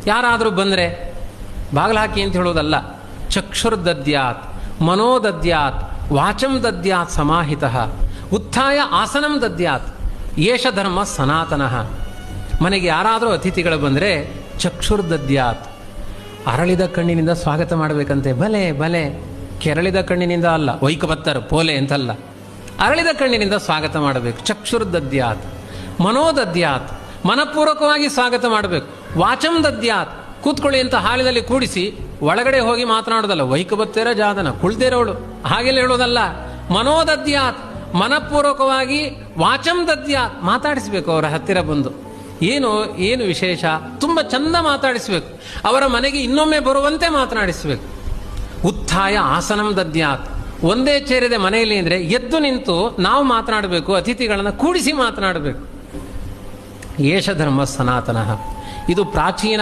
ಯಾರಾದರೂ ಬಂದರೆ ಬಾಗಿಲು ಹಾಕಿ ಅಂತ ಹೇಳೋದಲ್ಲ. ಚಕ್ಷುರ್ದದ್ಯಾತ್ ಮನೋದದ್ಯಾತ್ ವಾಚಂ ದದ್ಯಾತ್ ಸಮಾಹಿತ ಉತ್ಥಾಯ ಆಸನಂ ದದ್ಯಾತ್ ಏಷ ಧರ್ಮ ಸನಾತನಃ. ಮನೆಗೆ ಯಾರಾದರೂ ಅತಿಥಿಗಳು ಬಂದರೆ ಚಕ್ಷುರ್ದದ್ಯಾತ್, ಅರಳಿದ ಕಣ್ಣಿನಿಂದ ಸ್ವಾಗತ ಮಾಡಬೇಕಂತೆ. ಭಲೆ ಭಲೆ, ಕೆರಳಿದ ಕಣ್ಣಿನಿಂದ ಅಲ್ಲ, ವೈಕಬತ್ತರ್ ಪೋಲೆ ಅಂತಲ್ಲ, ಅರಳಿದ ಕಣ್ಣಿನಿಂದ ಸ್ವಾಗತ ಮಾಡಬೇಕು. ಚಕ್ಷುರ್ದದ್ಯಾತ್ ಮನೋದದ್ಯಾತ್, ಮನಪೂರ್ವಕವಾಗಿ ಸ್ವಾಗತ ಮಾಡಬೇಕು. ವಾಚಂ ದದ್ಯಾತ್, ಕೂತ್ಕೊಳ್ಳಿ ಅಂತ ಹಾಲಿನಲ್ಲಿ ಕೂಡಿಸಿ ಒಳಗಡೆ ಹೋಗಿ ಮಾತನಾಡೋದಲ್ಲ. ವೈಕಬತ್ತೆರ ಜಾದನ, ಕುಳ್ದೇರೋಳು ಹಾಗೆಲ್ಲ ಹೇಳೋದಲ್ಲ. ಮನೋದದ್ಯಾತ್, ಮನಪೂರ್ವಕವಾಗಿ. ವಾಚಂ ದದ್ಯಾತ್, ಮಾತಾಡಿಸ್ಬೇಕು ಅವರ ಹತ್ತಿರ ಬಂದು. ಏನು ವಿಶೇಷ, ತುಂಬ ಚಂದ ಮಾತಾಡಿಸ್ಬೇಕು. ಅವರ ಮನೆಗೆ ಇನ್ನೊಮ್ಮೆ ಬರುವಂತೆ ಮಾತನಾಡಿಸ್ಬೇಕು. ಉತ್ಥಾಯ ಆಸನಂ ದದ್ಯಾತ್, ಒಂದೇ ಚೇರಿದೆ ಮನೆಯಲ್ಲಿ ಅಂದರೆ ಎದ್ದು ನಿಂತು ನಾವು ಮಾತನಾಡಬೇಕು, ಅತಿಥಿಗಳನ್ನು ಕೂಡಿಸಿ ಮಾತನಾಡಬೇಕು. ಏಷ ಧರ್ಮ ಸನಾತನಃ, ಇದು ಪ್ರಾಚೀನ